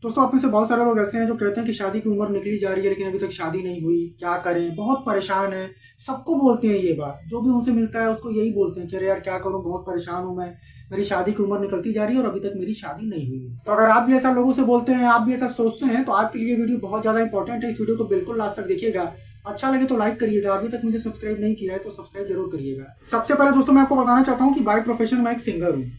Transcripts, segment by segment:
दोस्तों, आप में से बहुत सारे लोग ऐसे हैं जो कहते हैं कि शादी की उम्र निकली जा रही है लेकिन अभी तक शादी नहीं हुई, क्या करें, बहुत परेशान है। सबको बोलते हैं ये बात, जो भी उनसे मिलता है उसको यही बोलते हैं कि अरे यार क्या करूं, बहुत परेशान हूं मैं, मेरी शादी की उम्र निकलती जा रही है और अभी तक मेरी शादी नहीं हुई है। तो अगर आप भी ऐसा लोगों से बोलते हैं, आप भी ऐसा सोचते हैं, तो आपके लिए वीडियो बहुत ज़्यादा इंपॉर्टेंट है। इस वीडियो को बिल्कुल लास्ट तक देखिएगा। अच्छा लगे तो लाइक करिएगा, अभी तक मुझे सब्सक्राइब नहीं किया है तो सब्सक्राइब जरूर करिएगा। सबसे पहले दोस्तों मैं आपको बताना चाहता हूँ कि बाय प्रोफेशन मैं एक सिंगर हूँ।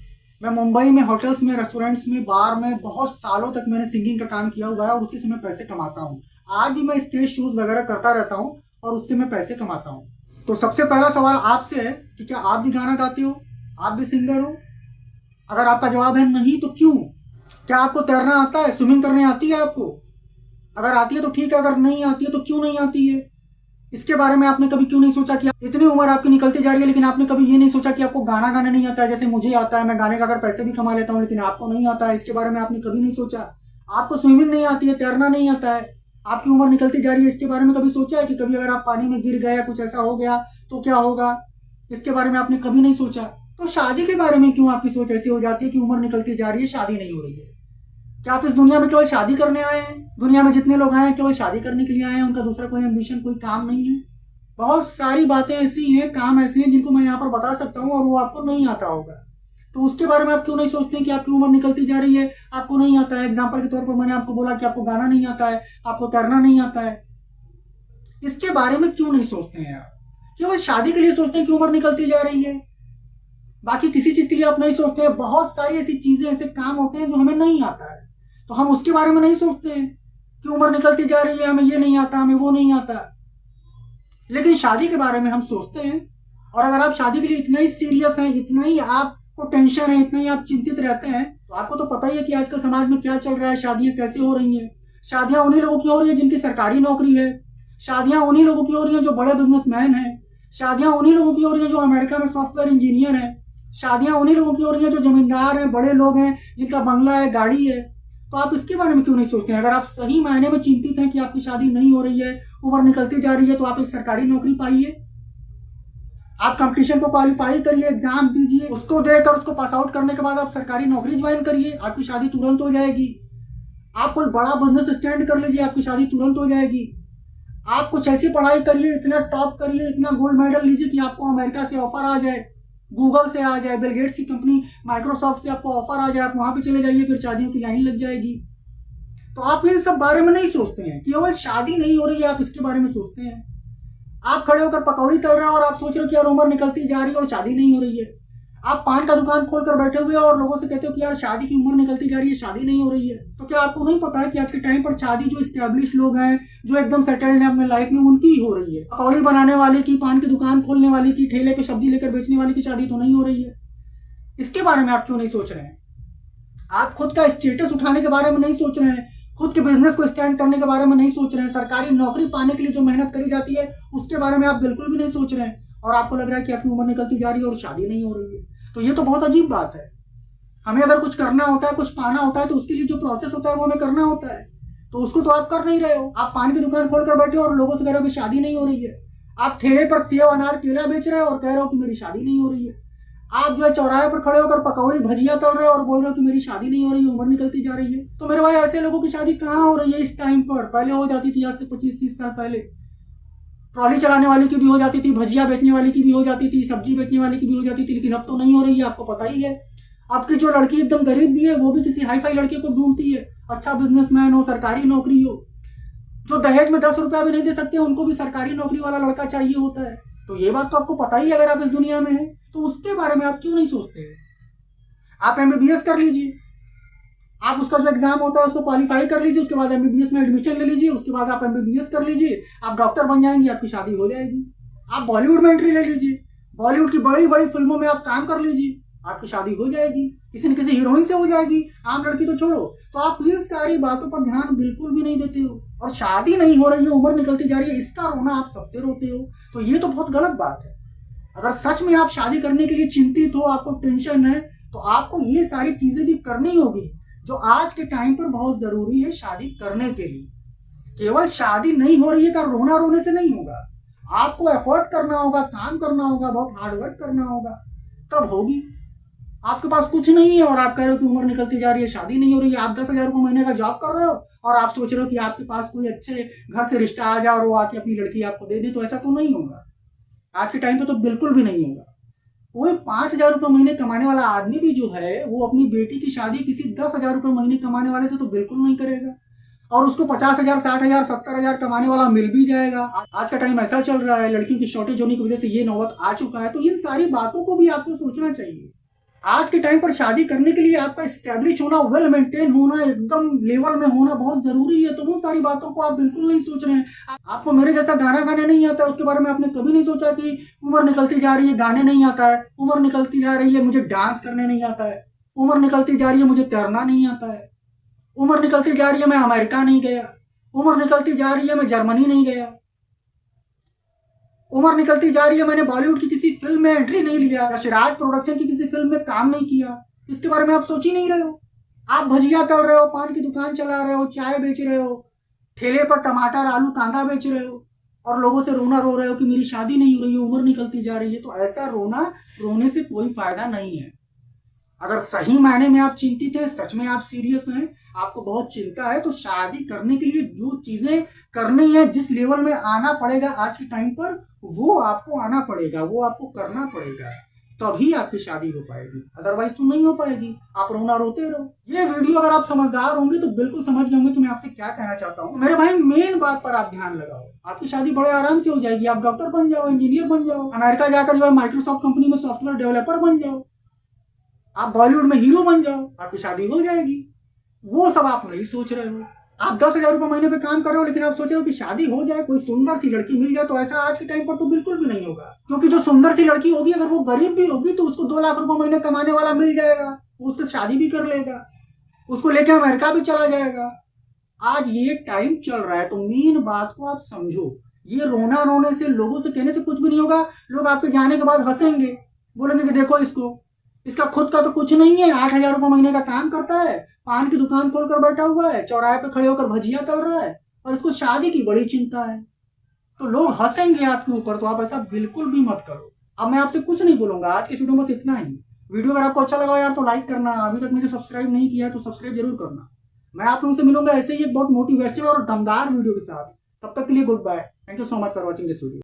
मैं मुंबई में होटल्स में, रेस्टोरेंट्स में, बार में बहुत सालों तक मैंने सिंगिंग का काम किया हुआ है और उसी से मैं पैसे कमाता हूँ। आज भी मैं स्टेज शोज वगैरह करता रहता हूँ और उससे मैं पैसे कमाता हूँ। तो सबसे पहला सवाल आपसे है कि क्या आप भी गाना गाते हो, आप भी सिंगर हो? अगर आपका जवाब है नहीं तो क्यों? क्या आपको तैरना आता है, स्विमिंग करने आती है आपको? अगर आती है तो ठीक है, अगर नहीं आती है तो क्यों नहीं आती है? इसके बारे में आपने कभी क्यों नहीं सोचा कि इतनी उम्र आपकी निकलती जा रही है लेकिन आपने कभी ये नहीं सोचा कि आपको गाना गाना नहीं आता है? जैसे मुझे आता है, मैं गाने गाकर पैसे भी कमा लेता हूँ, लेकिन आपको नहीं आता है। इसके बारे में आपने कभी नहीं सोचा। आपको स्विमिंग नहीं आती है, तैरना नहीं आता है, आपकी उम्र निकलती जा रही है, इसके बारे में कभी सोचा है कि कभी अगर आप पानी में गिर गए या कुछ ऐसा हो गया तो क्या होगा? इसके बारे में आपने कभी नहीं सोचा। तो शादी के बारे में क्यों आपकी सोच ऐसी हो जाती है कि उम्र निकलती जा रही है, शादी नहीं हो रही है? क्या आप इस दुनिया में केवल शादी करने आए हैं? दुनिया में जितने लोग आए हैं केवल शादी करने के लिए आए हैं, उनका दूसरा कोई एम्बिशन, कोई काम नहीं है? बहुत सारी बातें ऐसी हैं, काम ऐसे हैं जिनको मैं यहाँ पर बता सकता हूँ और वो आपको नहीं आता होगा। तो उसके बारे में आप क्यों नहीं सोचते हैं कि आपकी उम्र निकलती जा रही है, आपको नहीं आता है? एग्जाम्पल के तौर पर मैंने आपको बोला कि आपको गाना नहीं आता है, आपको तैरना नहीं आता है। इसके बारे में क्यों नहीं सोचते हैं आप? केवल शादी के लिए सोचते हैं कि उम्र निकलती जा रही है, बाकी किसी चीज के लिए आप नहीं सोचते हैं। बहुत सारी ऐसी चीजें, ऐसे काम होते हैं जो हमें नहीं आता है, तो हम उसके बारे में नहीं सोचते हैं कि उम्र निकलती जा रही है, हमें ये नहीं आता, हमें वो नहीं आता। लेकिन शादी के बारे में हम सोचते हैं। और अगर आप शादी के लिए इतना ही सीरियस हैं, इतना ही आपको टेंशन है, इतना ही आप चिंतित रहते हैं, तो आपको तो पता ही है कि आजकल समाज में क्या चल रहा है, शादियां कैसे हो रही हैं। शादियां उन्हीं लोगों की हो रही है जिनकी सरकारी नौकरी है, शादियां उन्हीं लोगों की हो रही है जो बड़े बिजनेसमैन हैं, शादियां उन्हीं लोगों की हो रही है जो अमेरिका में सॉफ्टवेयर इंजीनियर हैं, शादियां उन्हीं लोगों की हो रही है जो जमींदार हैं, बड़े लोग हैं, जिनका बंगला है, गाड़ी है। तो आप इसके बारे में क्यों नहीं सोचते हैं? अगर आप सही मायने में चिंतित हैं कि आपकी शादी नहीं हो रही है, उम्र निकलती जा रही है, तो आप एक सरकारी नौकरी पाइए, आप कंपटीशन को क्वालिफाई करिए, एग्जाम दीजिए, उसको देकर उसको पास आउट करने के बाद आप सरकारी नौकरी ज्वाइन करिए, आपकी शादी तुरंत हो जाएगी। आप कोई बड़ा बिजनेस स्टैंड कर लीजिए, आपकी शादी तुरंत हो जाएगी। आप कुछ ऐसी पढ़ाई करिए, इतना टॉप करिए, इतना गोल्ड मेडल लीजिए कि आपको अमेरिका से ऑफर आ जाए, गूगल से आ जाए, बिल गेट्स की कंपनी माइक्रोसॉफ्ट से आपको ऑफर आ जाए, आप वहां पे चले जाइए, फिर शादियों की लाइन लग जाएगी। तो आप इन सब बारे में नहीं सोचते हैं, केवल शादी नहीं हो रही है आप इसके बारे में सोचते हैं। आप खड़े होकर पकौड़ी तल रहे हो और आप सोच रहे हो कि यार उम्र निकलती जा रही है और शादी नहीं हो रही है। आप पान का दुकान खोलकर बैठे हुए हो और लोगों से कहते हो कि यार शादी की उम्र निकलती जा रही है, शादी नहीं हो रही है। तो क्या आपको नहीं पता है कि आज के टाइम पर शादी जो स्टैब्लिश लोग हैं, जो एकदम सेटल्ड हैं अपने लाइफ में, उनकी ही हो रही है। पकौड़ी बनाने वाले की, पान की दुकान खोलने वाले की, ठेले पे सब्जी लेकर बेचने वाले की शादी तो नहीं हो रही है। इसके बारे में आप क्यों नहीं सोच रहे हैं? आप खुद का स्टेटस उठाने के बारे में नहीं सोच रहे हैं, खुद के बिजनेस को स्टैंड करने के बारे में नहीं सोच रहे हैं, सरकारी नौकरी पाने के लिए जो मेहनत करी जाती है उसके बारे में आप बिल्कुल भी नहीं सोच रहे हैं, और आपको लग रहा है कि आपकी उम्र निकलती जा रही है और शादी नहीं हो रही है। तो ये तो बहुत अजीब बात है। हमें अगर कुछ करना होता है, कुछ पाना होता है, तो उसके लिए जो प्रोसेस होता है वो हमें करना होता है, तो उसको तो आप कर नहीं रहे हो। आप पान की दुकान खोलकर बैठे हो और लोगों से कह रहे हो कि शादी नहीं हो रही है। आप ठेले पर सेव, अनार, केला बेच रहे हो और कह रहे हो कि मेरी शादी नहीं हो रही है। आप जो है चौराहे पर खड़े होकर पकौड़ी भजिया तल रहे हो और बोल रहे हो कि मेरी शादी नहीं हो रही है, उम्र निकलती जा रही है। तो मेरे भाई, ऐसे लोगों की शादी कहाँ हो रही है इस टाइम पर? पहले हो जाती थी, आज से 25-30 साल पहले। ट्रॉली चलाने वाली की भी हो जाती थी, भजिया बेचने वाली की भी हो जाती थी, सब्जी बेचने वाली की भी हो जाती थी, लेकिन अब तो नहीं हो रही है, आपको पता ही है। अब की जो लड़की एकदम गरीब भी है वो भी किसी हाई फाई लड़के को ढूंढती है, अच्छा बिजनेसमैन हो, सरकारी नौकरी हो। जो दहेज में 10 रुपया भी नहीं दे सकते उनको भी सरकारी नौकरी वाला लड़का चाहिए होता है। तो ये बात तो आपको पता ही है अगर आप इस दुनिया में हैं। तो उसके बारे में आप क्यों नहीं सोचते हैं? आप एमबीबीएस कर लीजिए, आप उसका जो एग्जाम होता है उसको क्वालिफाई कर लीजिए, उसके बाद एमबीबीएस में एडमिशन ले लीजिए, उसके बाद आप एमबीबीएस कर लीजिए, आप डॉक्टर बन जाएंगे, आपकी शादी हो जाएगी। आप बॉलीवुड में एंट्री ले लीजिए, बॉलीवुड की बड़ी बड़ी फिल्मों में आप काम कर लीजिए, आपकी शादी हो जाएगी, किसी न किसी हीरोइन से हो जाएगी, आम लड़की तो छोड़ो। तो आप इन सारी बातों पर ध्यान बिल्कुल भी नहीं देते हो, और शादी नहीं हो रही है, उम्र निकलती जा रही है, इसका रोना आप सबसे रोते हो। तो ये तो बहुत गलत बात है। अगर सच में आप शादी करने के लिए चिंतित हो, आपको टेंशन है, तो आपको ये सारी चीजें भी करनी होगी जो आज के टाइम पर बहुत जरूरी है शादी करने के लिए। केवल शादी नहीं हो रही है का रोना रोने से नहीं होगा, आपको एफर्ट करना होगा, काम करना होगा, बहुत हार्ड वर्क करना होगा, तब होगी। आपके पास कुछ नहीं है और आप कह रहे हो कि उम्र निकलती जा रही है, शादी नहीं हो रही है। आप 10,000 रुपये महीने का जॉब कर रहे हो और आप सोच रहे हो कि आपके पास कोई अच्छे घर से रिश्ता आ जाए और वो आके अपनी लड़की आपको दे दे, तो ऐसा तो नहीं होगा। आज के टाइम पे तो बिल्कुल भी नहीं होगा। कोई 5,000 रुपये महीने कमाने वाला आदमी भी जो है वो अपनी बेटी की शादी किसी 10,000 रुपये महीने कमाने वाले से तो बिल्कुल नहीं करेगा। और उसको 50,000, 60,000, 70,000 कमाने वाला मिल भी जाएगा। आज का टाइम ऐसा चल रहा है, लड़कियों की शॉर्टेज होने की वजह से ये नौबत आ चुका है। तो इन सारी बातों को भी आपको सोचना चाहिए। आज के टाइम पर शादी करने के लिए आपका स्टैब्लिश होना, वेल मेंटेन होना, एकदम लेवल में होना बहुत जरूरी है। तो वो सारी बातों को आप बिल्कुल नहीं सोच रहे हैं। आपको मेरे जैसा गाना गाने नहीं आता है, उसके बारे में आपने कभी नहीं सोचा कि उम्र निकलती जा रही है, गाने नहीं आता है, उम्र निकलती जा रही है, मुझे डांस करने नहीं आता है, उम्र निकलती जा रही है, मुझे तैरना नहीं आता है, उम्र निकलती जा रही है, मैं अमेरिका नहीं गया, उम्र निकलती जा रही है, मैं जर्मनी नहीं गया, उम्र निकलती जा रही है, मैंने बॉलीवुड की किसी फिल्म में एंट्री नहीं लिया, यशराज प्रोडक्शन की किसी फिल्म में काम नहीं किया। इसके बारे में आप सोच ही नहीं रहे हो। आप भजिया तल रहे हो, पान की दुकान चला रहे हो, चाय बेच रहे हो, ठेले पर टमाटर, आलू, कांदा बेच रहे हो और लोगों से रोना रो रहे हो कि मेरी शादी नहीं हो रही है, उम्र निकलती जा रही है। तो ऐसा रोने से कोई फायदा नहीं है। अगर सही मायने में आप चिंतित हैं, सच में आप सीरियस हैं, आपको बहुत चिंता है, तो शादी करने के लिए जो चीजें करनी है, जिस लेवल में आना पड़ेगा आज के टाइम पर, वो आपको आना पड़ेगा, वो आपको करना पड़ेगा, तभी आपकी शादी हो पाएगी। अदरवाइज तो नहीं हो पाएगी। आप रोना रोते रहो। ये वीडियो अगर आप समझदार होंगे तो बिल्कुल समझ गए होंगे कि मैं आपसे क्या कहना चाहता हूँ। मेरे भाई, मेन बात पर आप ध्यान लगाओ, आपकी शादी बड़े आराम से हो जाएगी। आप डॉक्टर बन जाओ, इंजीनियर बन जाओ, अमेरिका जाकर जो है माइक्रोसॉफ्ट कंपनी में सॉफ्टवेयर डेवलपर बन जाओ, आप बॉलीवुड में हीरो बन जाओ, आपकी शादी हो जाएगी। वो सब आप नहीं सोच रहे हो। आप 10,000 रुपये महीने पे काम कर रहे हो, लेकिन आप सोच रहे हो कि शादी हो जाए, कोई सुंदर सी लड़की मिल जाए। तो ऐसा आज के टाइम पर तो बिल्कुल भी नहीं होगा, क्योंकि जो सुंदर सी लड़की होगी, अगर वो गरीब भी होगी तो उसको 2 लाख रुपए महीने कमाने वाला मिल जाएगा, उससे शादी भी कर लेगा, उसको लेकर अमेरिका भी चला जाएगा। आज ये टाइम चल रहा है, तो मेन बात को आप समझो। ये रोना रोने से, लोगों से कहने से कुछ भी नहीं होगा। लोग आपके जाने के बाद हंसेंगे, बोलेंगे कि देखो इसको, इसका खुद का तो कुछ नहीं है, 8,000 रुपये महीने का काम करता है, पान की दुकान खोलकर बैठा हुआ है, चौराहे पे खड़े होकर भजिया तल रहा है और इसको शादी की बड़ी चिंता है। तो लोग हंसेंगे आपके ऊपर। तो आप ऐसा बिल्कुल भी मत करो। अब मैं आपसे कुछ नहीं बोलूंगा, आज के वीडियो में बस इतना ही। वीडियो अगर आपको अच्छा लगा यार तो लाइक करना, अभी तक मुझे सब्सक्राइब नहीं किया है तो सब्सक्राइब जरूर करना। मैं आप लोगों से मिलूंगा ऐसे ही एक बहुत मोटिवेशनल और दमदार वीडियो के साथ। तब तक के लिए goodbye. Thank you so much for watching this video.